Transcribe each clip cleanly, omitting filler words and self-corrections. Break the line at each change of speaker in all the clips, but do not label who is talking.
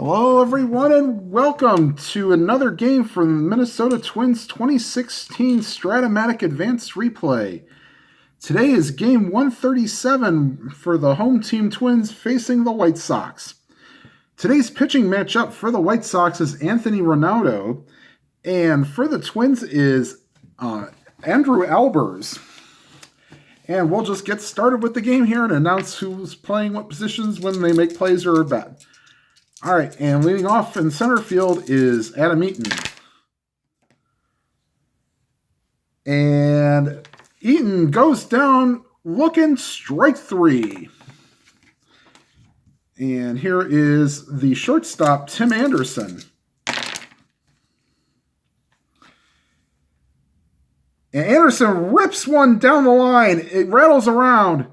Hello, everyone, and welcome to another game from the Minnesota Twins 2016 Stratomatic Advanced Replay. Today is game 137 for the home team Twins facing the White Sox. Today's pitching matchup for the White Sox is Anthony Ranaudo, and for the Twins is Andrew Albers. And we'll just get started with the game here and announce who's playing what positions when they make plays or at bat. All right, and leading off in center field is Adam Eaton. And Eaton goes down looking strike three. And here is the shortstop, Tim Anderson. And Anderson rips one down the line. It rattles around.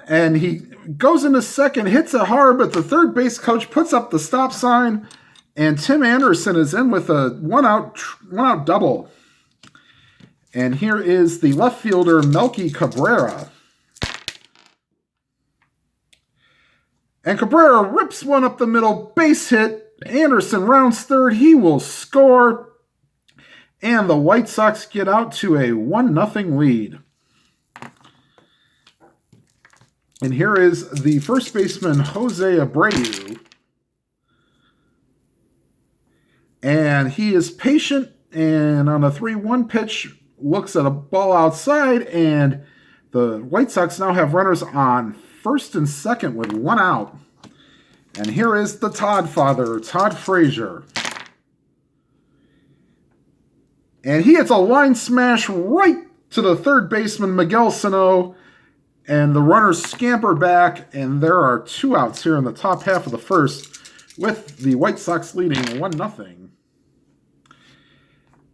And he goes into second, hits it hard, but the third base coach puts up the stop sign, and Tim Anderson is in with a one-out double. And here is the left fielder, Melky Cabrera. And Cabrera rips one up the middle, base hit. Anderson rounds third. He will score. And the White Sox get out to a 1-0 lead. And here is the first baseman, Jose Abreu. And he is patient, and on a 3-1 pitch, looks at a ball outside, and the White Sox now have runners on first and second with one out. And here is the Todd father, Todd Frazier. And he hits a line smash right to the third baseman, Miguel Sano. And the runners scamper back, and there are two outs here in the top half of the first, with the White Sox leading 1-0.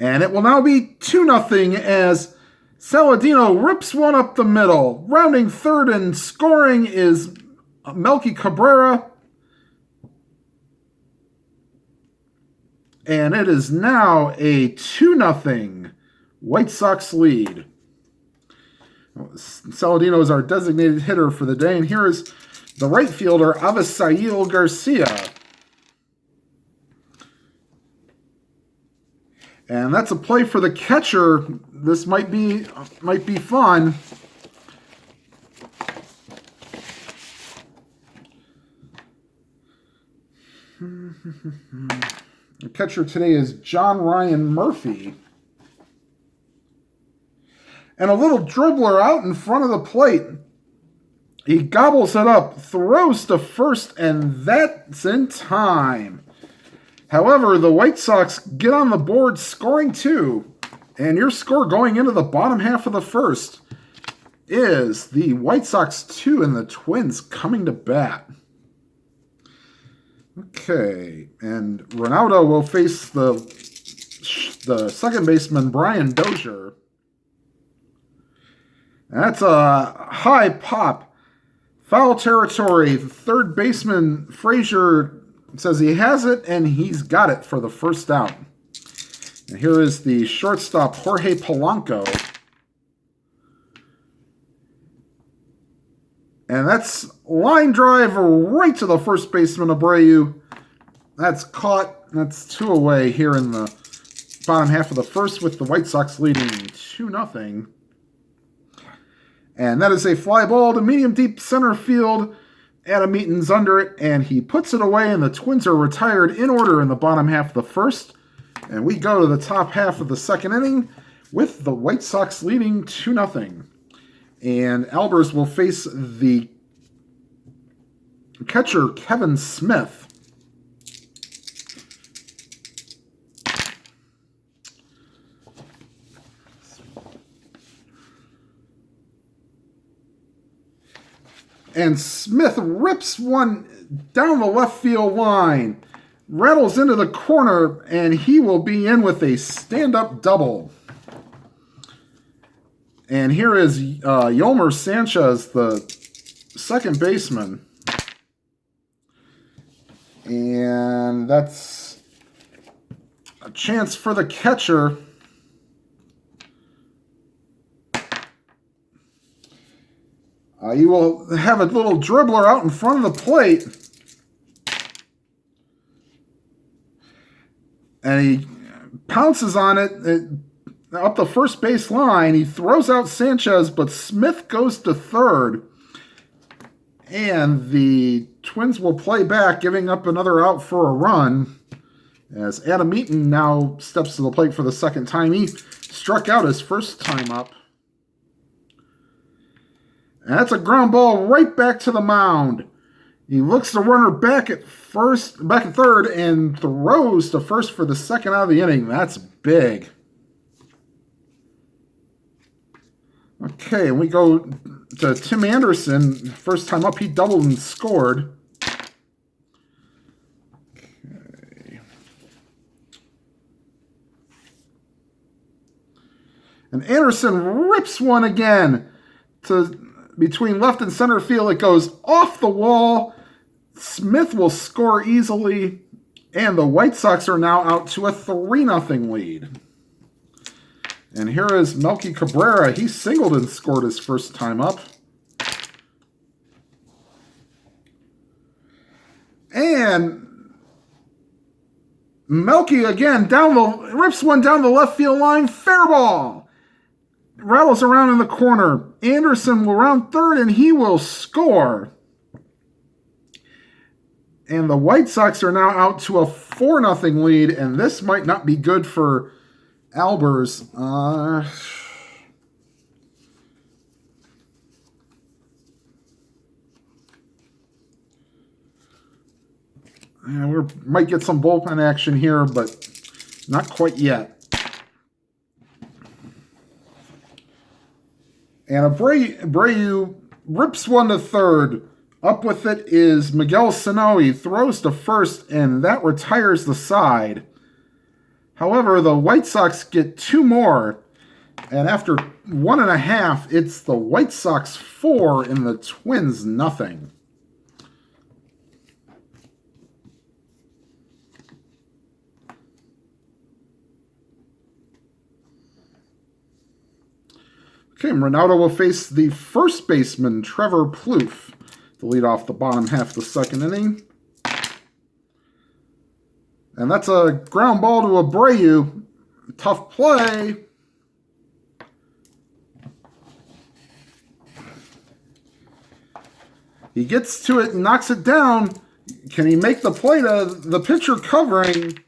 And it will now be 2-0 as Saladino rips one up the middle. Rounding third and scoring is Melky Cabrera. And it is now a 2-0 White Sox lead. Saladino is our designated hitter for the day, and here is the right fielder, Avisail Garcia. And that's a play for the catcher. This might be fun. The catcher today is John Ryan Murphy. And a little dribbler out in front of the plate. He gobbles it up, throws to first, and that's in time. However, the White Sox get on the board scoring two. And your score going into the bottom half of the first is the White Sox 2 and the Twins coming to bat. Okay, and Ranaudo will face the second baseman, Brian Dozier. That's a high pop. Foul territory. Third baseman Frazier says he has it, and he's got it for the first out. And here is the shortstop, Jorge Polanco. And that's line drive right to the first baseman, Abreu. That's caught. That's two away here in the bottom half of the first, with the White Sox leading 2-0. And that is a fly ball to medium deep center field. Adam Eaton's under it, and he puts it away, and the Twins are retired in order in the bottom half of the first. And we go to the top half of the second inning with the White Sox leading 2-0. And Albers will face the catcher, Kevin Smith. And Smith rips one down the left field line, rattles into the corner, and he will be in with a stand-up double. And here is Yolmer Sanchez, the second baseman. And that's a chance for the catcher. You will have a little dribbler out in front of the plate. and he pounces on it up the first base line. He throws out Sanchez, but Smith goes to third. And the Twins will play back, giving up another out for a run, as Adam Eaton now steps to the plate for the second time. He struck out his first time up. And that's a ground ball right back to the mound. He looks the runner back at third, and throws to first for the second out of the inning. That's big. Okay, and we go to Tim Anderson. First time up, he doubled and scored. Okay. And Anderson rips one again to between left and center field. It goes off the wall. Smith will score easily, and the White Sox are now out to a 3-0 lead. And here is Melky Cabrera. He singled and scored his first time up. And Melky again rips one down the left field line. Fair ball. Rattles around in the corner. Anderson will round third, and he will score. And the White Sox are now out to a 4-0 lead, and this might not be good for Albers. We might get some bullpen action here, but not quite yet. And Abreu rips one to third. Up with it is Miguel Sano. He throws to first, and that retires the side. However, the White Sox get two more, and after 1.5, it's the White Sox 4 and the Twins nothing. Okay, Ranaudo will face the first baseman, Trevor Plouffe, to lead off the bottom half of the second inning. And that's a ground ball to Abreu. Tough play. He gets to it and knocks it down. Can he make the play to the pitcher covering?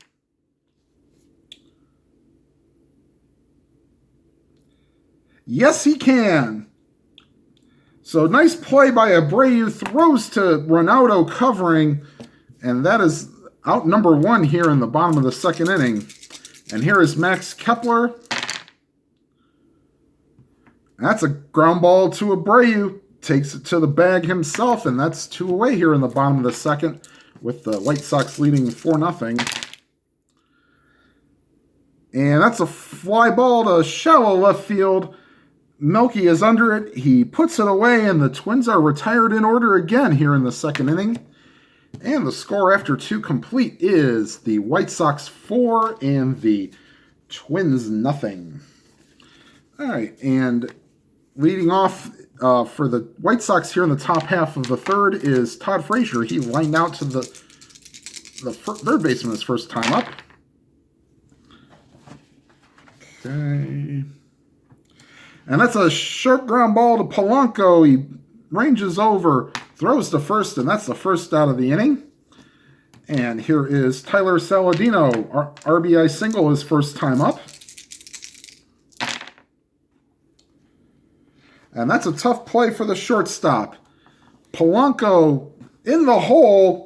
Yes, he can. So nice play by Abreu. Throws to Ranaudo covering. And that is out number 1 here in the bottom of the second inning. And here is Max Kepler. That's a ground ball to Abreu. Takes it to the bag himself. And that's 2 away here in the bottom of the second, with the White Sox leading 4-0. And that's a fly ball to shallow left field. Melky is under it. He puts it away, and the Twins are retired in order again here in the second inning. And the score after 2 complete is the White Sox 4 and the Twins nothing. All right, and leading off for the White Sox here in the top half of the third is Todd Frazier. He lined out to the third baseman his first time up. Okay. And that's a sharp ground ball to Polanco. He ranges over, throws to first, and that's the first out of the inning. And here is Tyler Saladino. RBI single his first time up. And that's a tough play for the shortstop. Polanco in the hole.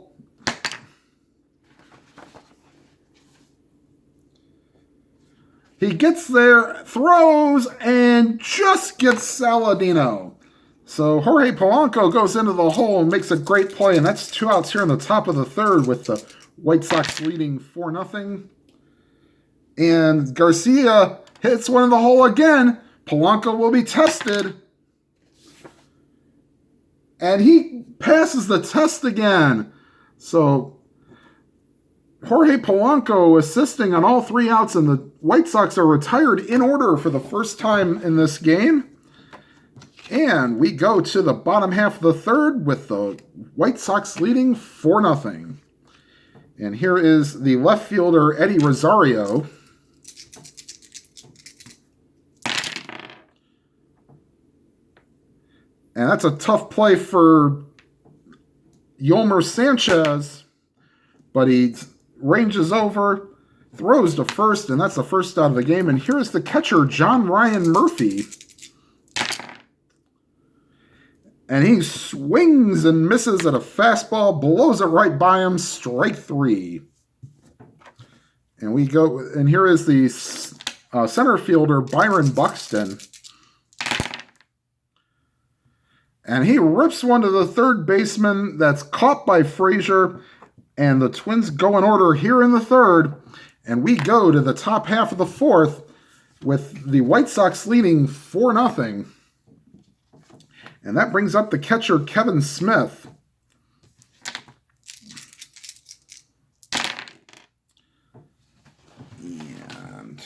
He gets there, throws, and just gets Saladino. So Jorge Polanco goes into the hole and makes a great play, and that's 2 outs here in the top of the third with the White Sox leading 4-0. And Garcia hits one in the hole again. Polanco will be tested. And he passes the test again. So Jorge Polanco assisting on all 3 outs, and the White Sox are retired in order for the first time in this game. And we go to the bottom half of the third with the White Sox leading 4-0. And here is the left fielder, Eddie Rosario. And that's a tough play for Yolmer Sanchez. But he ranges over, throws to first, and that's the first out of the game. And here's the catcher, John Ryan Murphy. And he swings and misses at a fastball, blows it right by him, strike 3. And we go, and here is the center fielder, Byron Buxton. And he rips one to the third baseman that's caught by Frazier. And the Twins go in order here in the third. And we go to the top half of the fourth with the White Sox leading 4-0. And that brings up the catcher, Kevin Smith. And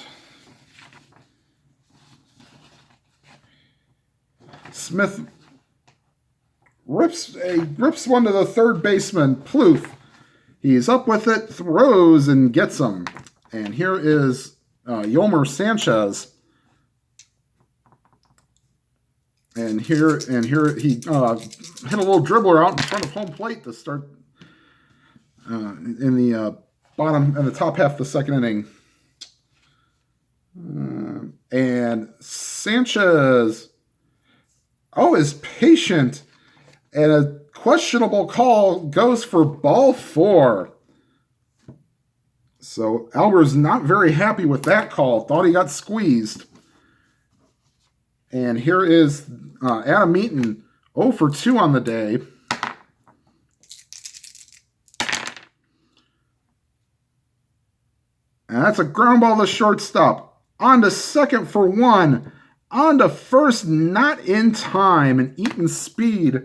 Smith rips one to the third baseman, Plouffe. He's up with it, throws, and gets him. And here is Yolmer Sanchez. And here he hit a little dribbler out in front of home plate to start in the top half of the second inning. And Sanchez, is patient, and a questionable call goes for ball 4. So Albers not very happy with that call. Thought he got squeezed. And here is Adam Eaton, 0 for 2 on the day. And that's a ground ball to shortstop. On to second for 1. On to first, not in time. And Eaton's speed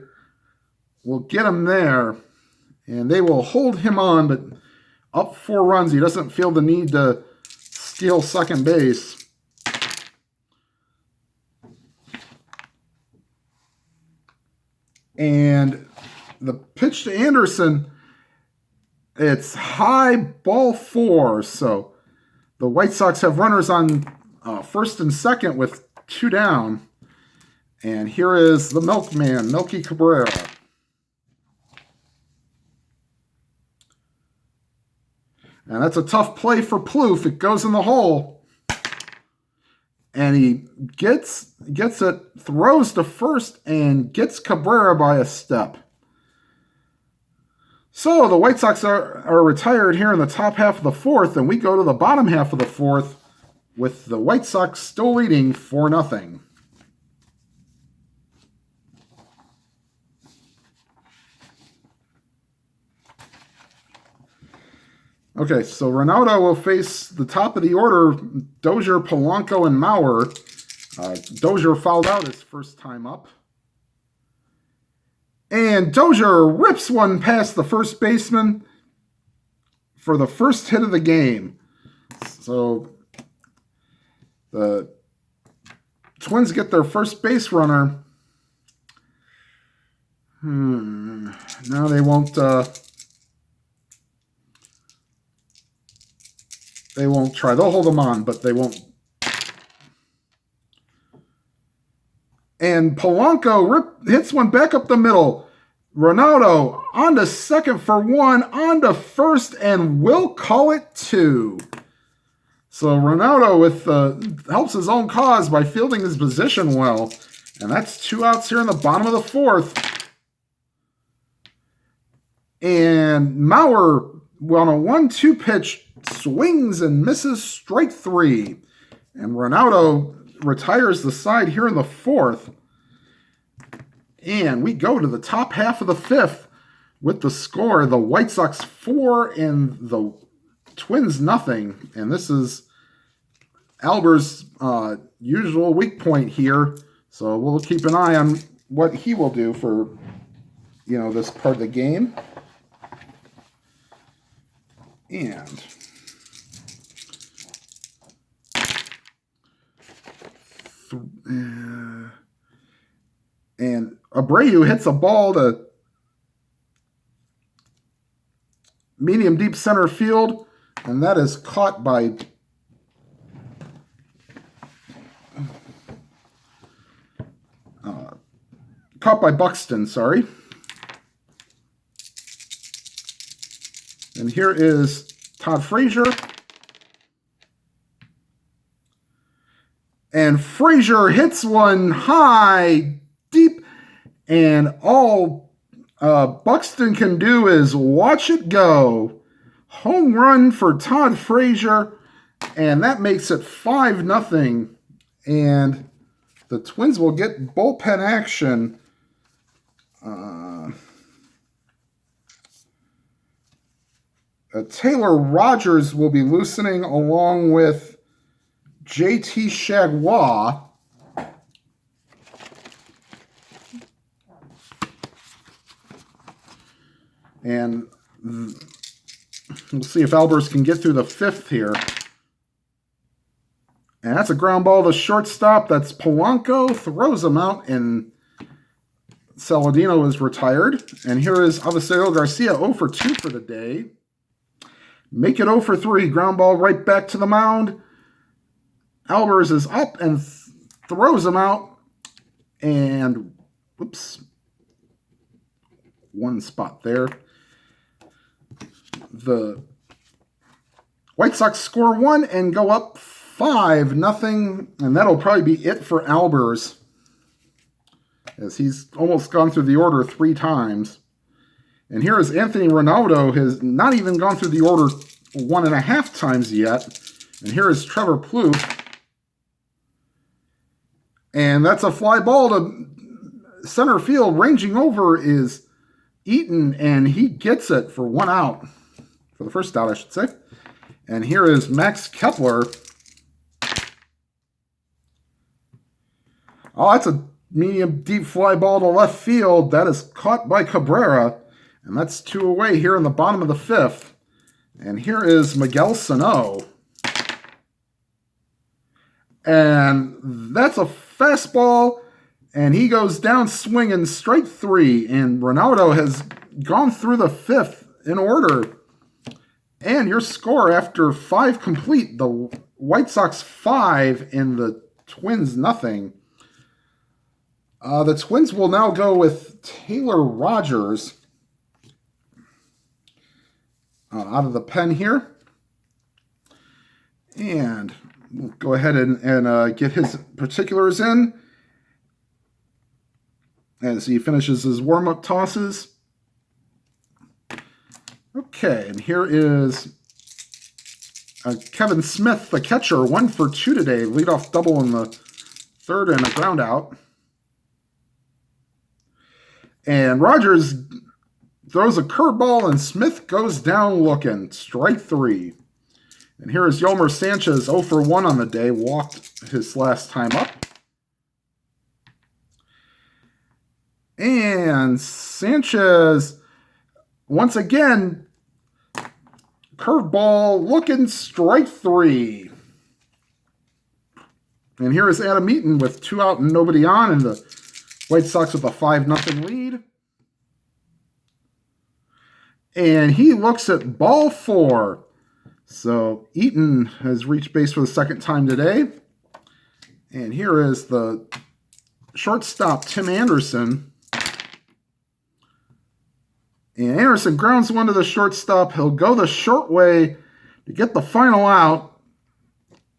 will get him there. And they will hold him on, but up 4 runs. He doesn't feel the need to steal second base. And the pitch to Anderson, it's high, ball 4. So the White Sox have runners on first and second with 2 down. And here is the milkman, Melky Cabrera. And that's a tough play for Plouffe. It goes in the hole. And he gets it, throws to first, and gets Cabrera by a step. So the White Sox are retired here in the top half of the fourth, and we go to the bottom half of the fourth with the White Sox still leading 4-0. Okay, so Ranaudo will face the top of the order, Dozier, Polanco, and Mauer. Dozier fouled out his first time up. And Dozier rips one past the first baseman for the first hit of the game. So the Twins get their first base runner. No, they won't... They won't try. They'll hold them on, but they won't. And Polanco hits one back up the middle. Ranaudo on to second for 1, on to first, and will call it 2. So Ranaudo helps his own cause by fielding his position well. And that's 2 outs here in the bottom of the fourth. And Mauer, on a 1-2 pitch, swings and misses, strike 3. And Ranaudo retires the side here in the fourth. And we go to the top half of the fifth with the score, the White Sox 4 and the Twins 0. And this is Albers' usual weak point here. So we'll keep an eye on what he will do for, this part of the game. And Abreu hits a ball to medium deep center field, and that is caught by Buxton, sorry. And here is Todd Frazier. And Frazier hits one high, deep, and all Buxton can do is watch it go. Home run for Todd Frazier, and that makes it 5-0. And the Twins will get bullpen action. Taylor Rogers will be loosening along with JT Chagua. And we'll see if Albers can get through the 5th here. And that's a ground ball to shortstop. That's Polanco. Throws him out, and Saladino is retired. And here is Avisario Garcia 0 for 2 for the day. Make it 0 for 3. Ground ball right back to the mound. Albers is up and throws him out. And, whoops, one spot there. The White Sox score 1 and go up 5-0. And that'll probably be it for Albers, as he's almost gone through the order 3 times. And here is Anthony Ranaudo, has not even gone through the order 1.5 times yet. And here is Trevor Plouffe. And that's a fly ball to center field. Ranging over is Eaton, and he gets it for 1 out. For the first out, I should say. And here is Max Kepler. Oh, that's a medium deep fly ball to left field. That is caught by Cabrera. And that's 2 away here in the bottom of the 5th. And here is Miguel Sano. And that's a fastball. And he goes down swinging strike 3. And Ranaudo has gone through the 5th in order. And your score after 5 complete. The White Sox 5 and the Twins nothing. The Twins will now go with Taylor Rogers out of the pen here. And we'll go ahead and get his particulars in as he finishes his warm-up tosses. Okay, and here is Kevin Smith, the catcher, 1 for 2 today. Leadoff double in the 3rd and a ground out. And Rogers throws a curveball, and Smith goes down looking. Strike 3. And here is Yolmer Sanchez, 0 for 1 on the day. Walked his last time up. And Sanchez, once again, curveball looking, strike 3. And here is Adam Eaton with 2 out and nobody on, and the White Sox with a 5-0 lead. And he looks at ball 4. So Eaton has reached base for the 2nd time today. And here is the shortstop, Tim Anderson. And Anderson grounds one to the shortstop. He'll go the short way to get the final out.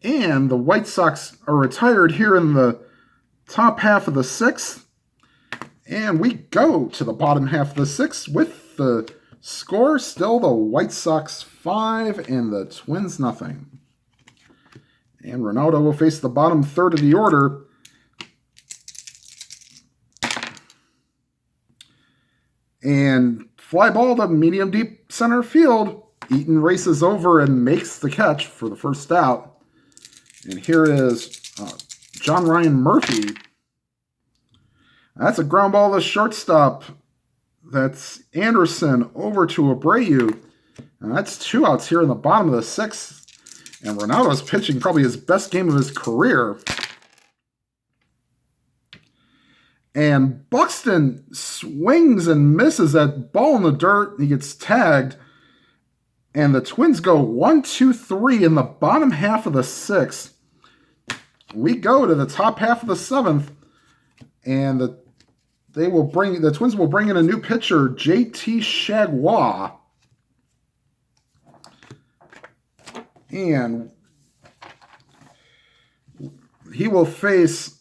And the White Sox are retired here in the top half of the 6th. And we go to the bottom half of the 6th with the score still the White Sox 5 and the Twins nothing. And Ranaudo will face the bottom 3rd of the order. And fly ball to medium deep center field. Eaton races over and makes the catch for the first out. And here is John Ryan Murphy. That's a ground ball to shortstop. That's Anderson over to Abreu. And that's 2 outs here in the bottom of the 6th. And Ranaudo's pitching probably his best game of his career. And Buxton swings and misses that ball in the dirt. He gets tagged. And the Twins go 1, 2, 3 in the bottom half of the 6th. We go to the top half of the 7th, and the Twins will bring in a new pitcher, JT Chagua. And he will face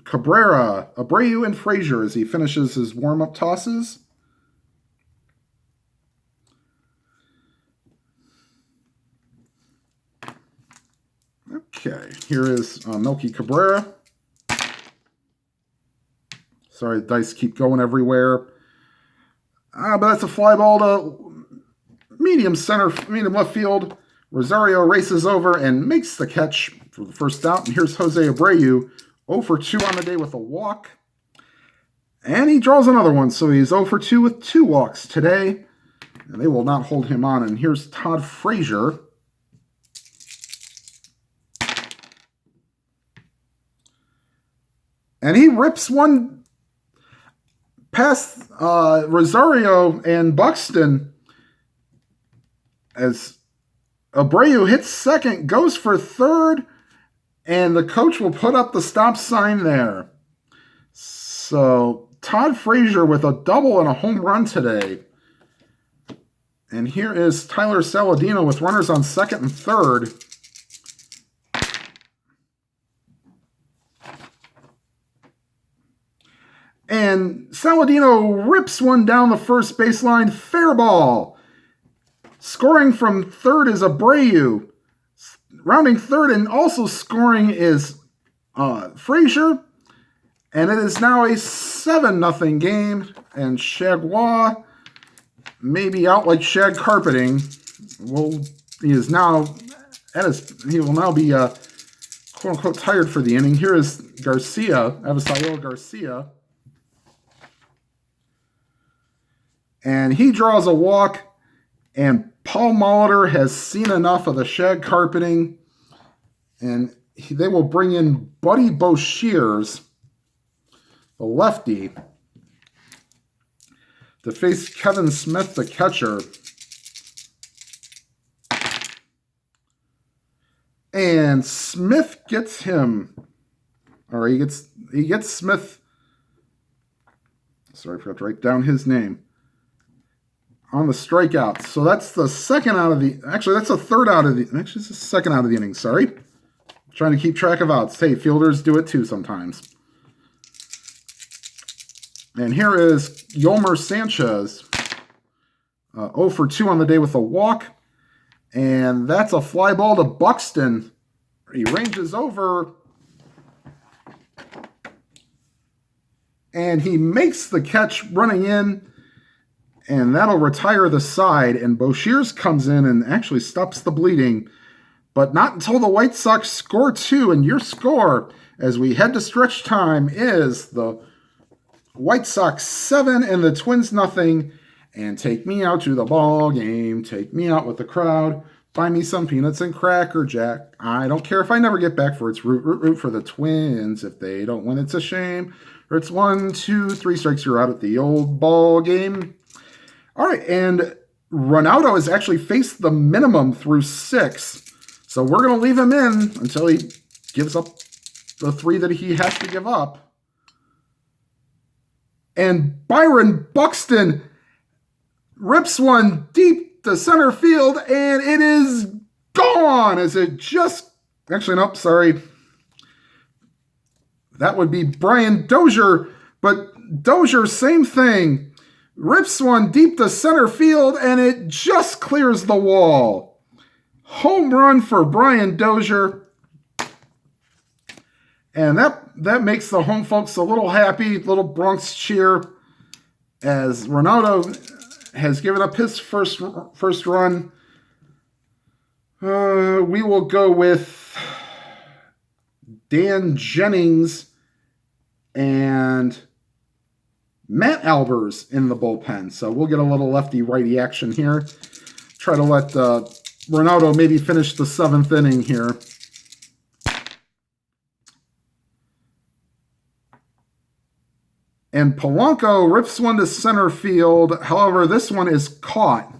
Cabrera, Abreu, and Frazier as he finishes his warm-up tosses. Okay, here is Melky Cabrera. Sorry, the dice keep going everywhere. But that's a fly ball to medium left field. Rosario races over and makes the catch for the first out. And here's Jose Abreu, 0 for 2 on the day with a walk. And he draws another one, so he's 0 for 2 with 2 walks today. And they will not hold him on. And here's Todd Frazier. And he rips one past Rosario and Buxton as Abreu hits second, goes for third, and the coach will put up the stop sign there. So Todd Frazier with a double and a home run today. And here is Tyler Saladino with runners on second and third. And Saladino rips one down the first baseline, fair ball. Scoring from third is Abreu. Rounding third and also scoring is Frazier. And it is now a 7-0 game. And Chagua may be out like shag carpeting. He will now be quote unquote tired for the inning. Here is Avisail Garcia. And he draws a walk, and Paul Molitor has seen enough of the shag carpeting, and they will bring in Buddy Boshears, the lefty, to face Kevin Smith, the catcher. And Smith gets him, or he gets Smith. Sorry, I forgot to write down his name. On the strikeout. So that's the second out of the... Actually, that's the third out of the... Actually, it's the second out of the inning. Sorry. Trying to keep track of outs. Hey, fielders do it too sometimes. And here is Yolmer Sanchez. 0 for 2 on the day with a walk. And that's a fly ball to Buxton. He ranges over. And he makes the catch running in. And that'll retire the side. And Boshears comes in and actually stops the bleeding. But not until the White Sox score 2. And your score, as we head to stretch time, is the White Sox 7 and the Twins 0. And take me out to the ball game. Take me out with the crowd. Buy me some peanuts and Cracker Jack. I don't care if I never get back for it's root for the Twins. If they don't win, it's a shame. Or it's 1, 2, 3 strikes, you're out at the old ball game. All right, and Ranaudo has actually faced the minimum through 6. So we're going to leave him in until he gives up the 3 that he has to give up. And Byron Buxton rips one deep to center field, and it is gone as it just... Actually, nope, sorry. That would be Brian Dozier, but Dozier, same thing. Rips one deep to center field, and it just clears the wall. Home run for Brian Dozier. And that makes the home folks a little happy, little Bronx cheer, as Ranaudo has given up his first run. We will go with Dan Jennings and Matt Albers in the bullpen. So we'll get a little lefty-righty action here. Try to let Ranaudo maybe finish the 7th inning here. And Polanco rips one to center field. However, this one is caught.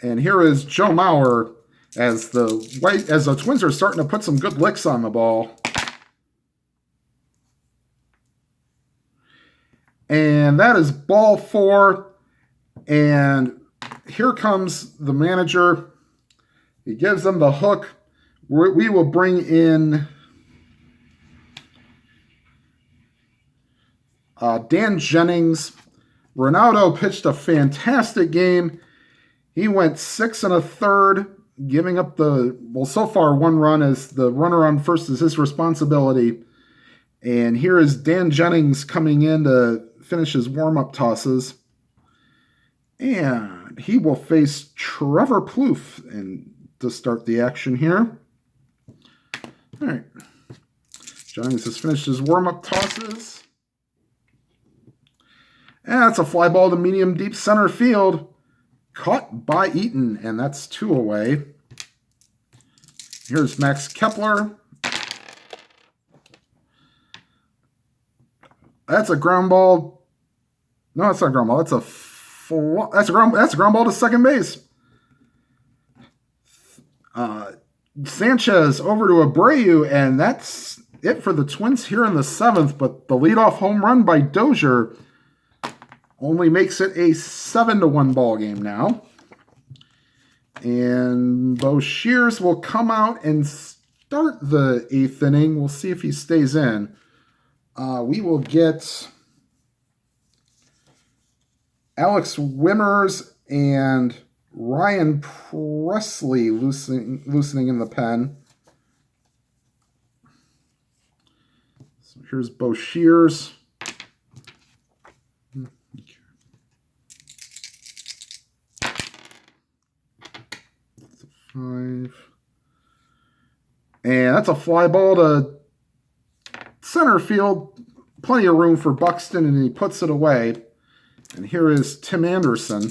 And here is Joe Mauer as the Twins are starting to put some good licks on the ball. And that is ball 4. And here comes the manager. He gives them the hook. We will bring in Dan Jennings. Ranaudo pitched a fantastic game. He went 6 1/3, giving up so far 1 run, as the runner on first is his responsibility. And here is Dan Jennings coming in to finish his warm-up tosses. And he will face Trevor Plouffe to start the action here. All right. Jennings has finished his warm-up tosses. And that's a fly ball to medium deep center field. Caught by Eaton, and that's 2 away. Here's Max Kepler. That's a ground ball. No, it's not a ground ball. That's a ground ball to second base. Sanchez over to Abreu, and that's it for the Twins here in the 7th. But the leadoff home run by Dozier only makes it a 7-1 ball game now. And Bo Shears will come out and start the 8th inning. We'll see if he stays in. We will get Alex Wimmers and Ryan Presley loosening in the pen. So here's Bo Shears. 5. And that's a fly ball to center field. Plenty of room for Buxton, and he puts it away. And here is Tim Anderson.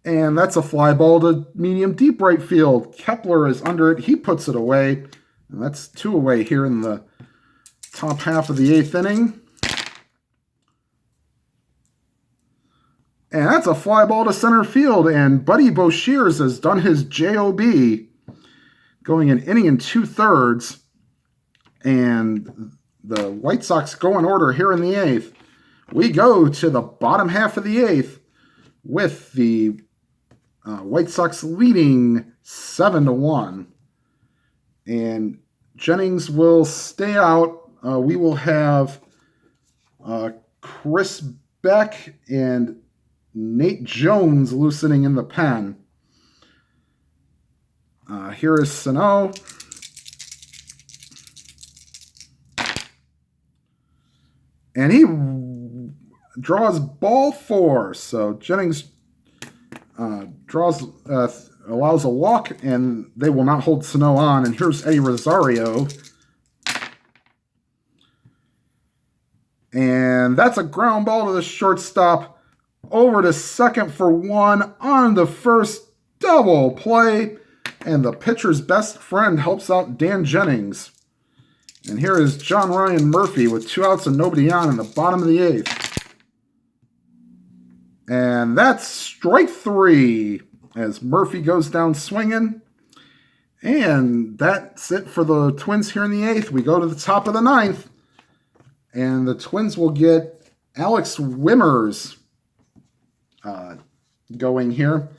And that's a fly ball to medium deep right field. Kepler is under it. He puts it away. And that's 2 away here in the top half of the 8th inning. And that's a fly ball to center field. And Buddy Boshears has done his JOB, going an inning and 2/3. And the White Sox go in order here in the 8th. We go to the bottom half of the 8th with the White Sox leading 7-1. And Jennings will stay out. We will have Chris Beck and Nate Jones loosening in the pen. Here is Sano. And he draws ball 4. So Jennings allows a walk, and they will not hold Sano on. And here's Eddie Rosario. And that's a ground ball to the shortstop. Over to second for 1 on the first double play. And the pitcher's best friend helps out Dan Jennings. And here is John Ryan Murphy with 2 outs and nobody on in the bottom of the 8th. And that's strike 3 as Murphy goes down swinging. And that's it for the Twins here in the 8th. We go to the top of the 9th. And the Twins will get Alex Wimmers going here.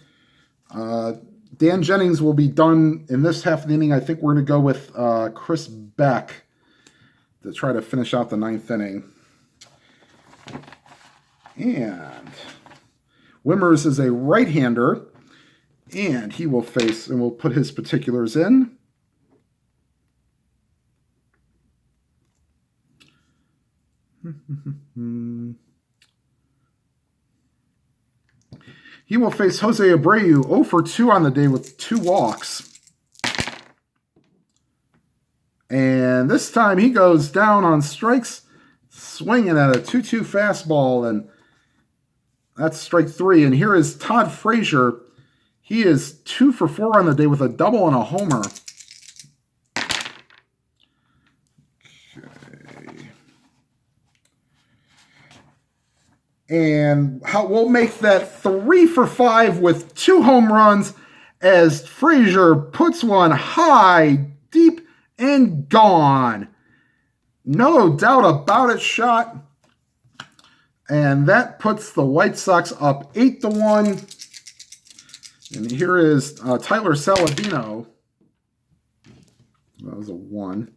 Dan Jennings will be done in this half of the inning. I think we're going to go with Chris Beck to try to finish out the 9th inning. And Wimmers is a right-hander, and he will face, and we'll put his particulars in. He will face Jose Abreu, 0 for 2 on the day with 2 walks. And this time he goes down on strikes, swinging at a 2-2 fastball, and that's strike 3. And here is Todd Frazier. He is 2 for 4 on the day with a double and a homer. Okay. And we'll make that 3 for 5 with 2 home runs as Frazier puts one high, deep, and gone. No doubt about it, shot. And that puts the White Sox up 8-1. And here is Tyler Saladino. That was a 1.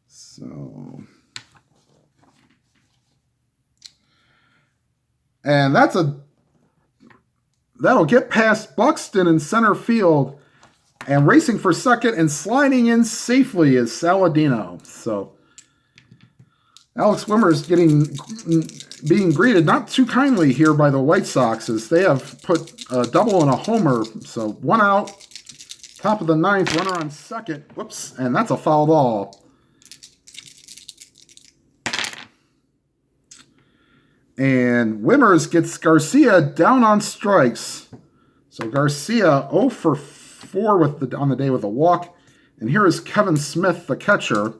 So... And that'll get past Buxton in center field, and racing for second and sliding in safely is Saladino. So Alex Wimmer is being greeted not too kindly here by the White Sox, as they have put a double and a homer. So 1 out, top of the 9th, runner on second. Whoops, and that's a foul ball. And Wimmers gets Garcia down on strikes. So Garcia 0 for 4 on the day with a walk. And here is Kevin Smith, the catcher.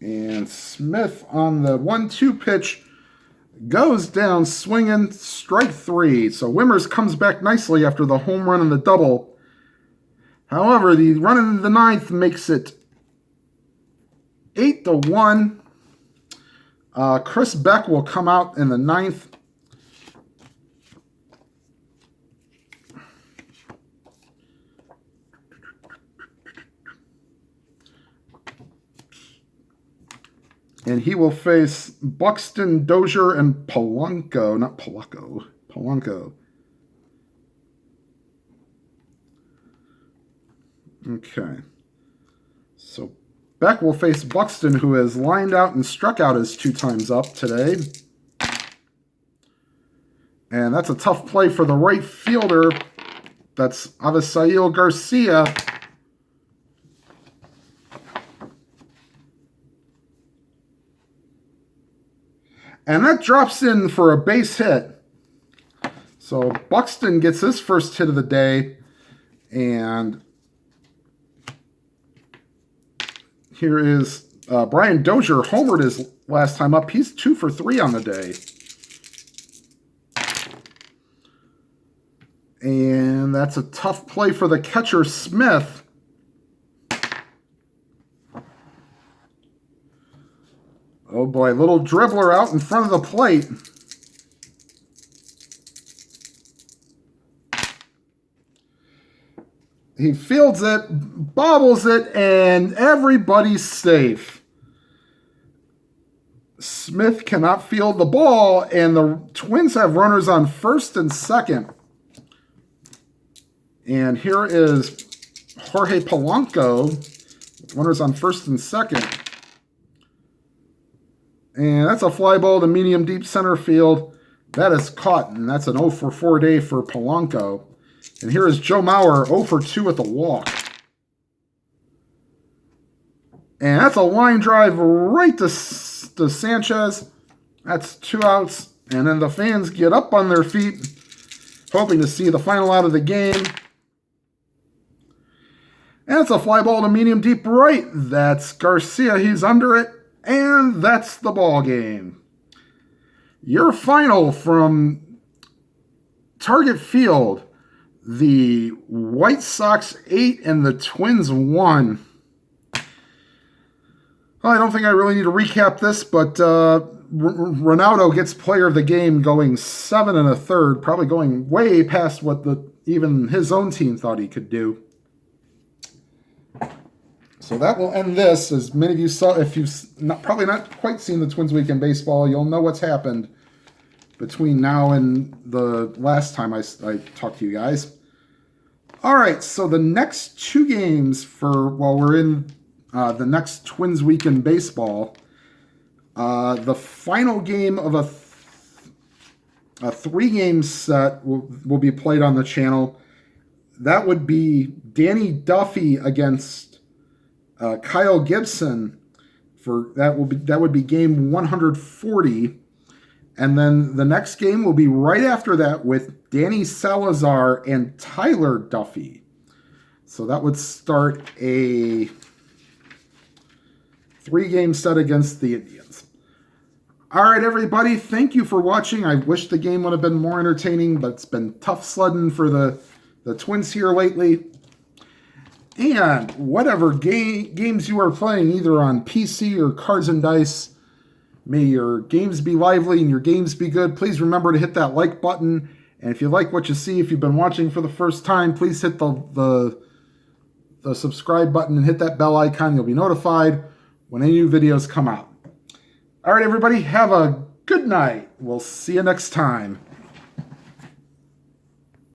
And Smith on the 1-2 pitch goes down swinging, strike 3. So Wimmers comes back nicely after the home run and the double. However, the run in the 9th makes it 8-1. Chris Beck will come out in the 9th. And he will face Buxton, Dozier, and Polanco. Not Polanco. Polanco. Okay. So Beck will face Buxton, who has lined out and struck out his 2 times up today. And that's a tough play for the right fielder. That's Avisail Garcia. And that drops in for a base hit. So Buxton gets his first hit of the day. And here is Brian Dozier, homered his last time up. He's 2 for 3 on the day. And that's a tough play for the catcher, Smith. Oh boy, little dribbler out in front of the plate. He fields it, bobbles it, and everybody's safe. Smith cannot field the ball, and the Twins have runners on first and second. And here is Jorge Polanco with runners on first and second. And that's a fly ball to medium deep center field. That is caught, and that's an 0 for 4 day for Polanco. And here is Joe Mauer, 0 for 2 with a walk. And that's a line drive right to Sanchez. That's 2 outs. And then the fans get up on their feet, hoping to see the final out of the game. And it's a fly ball to medium deep right. That's Garcia. He's under it. And that's the ball game. Your final from Target Field, the White Sox 8 and the Twins 1. Well, I don't think I really need to recap this, but Ranaudo gets player of the game, going 7 1/3, probably going way past what even his own team thought he could do. So that will end this. As many of you saw, if you've probably not quite seen the Twins Week in Baseball, you'll know what's happened between now and the last time I talked to you guys. All right, so the next 2 games while we're in the next Twins Week in Baseball, the final game of a 3-game set will be played on the channel. That would be Danny Duffy against Kyle Gibson. That would be game 140, And then the next game will be right after that with Danny Salazar and Tyler Duffy. So that would start a 3-game set against the Indians. All right, everybody, thank you for watching. I wish the game would have been more entertaining, but it's been tough sledding for the Twins here lately. And whatever games you are playing, either on PC or Cards and Dice, may your games be lively and your games be good. Please remember to hit that like button. And if you like what you see, if you've been watching for the first time, please hit the subscribe button and hit that bell icon. You'll be notified when any new videos come out. All right, everybody, have a good night. We'll see you next time.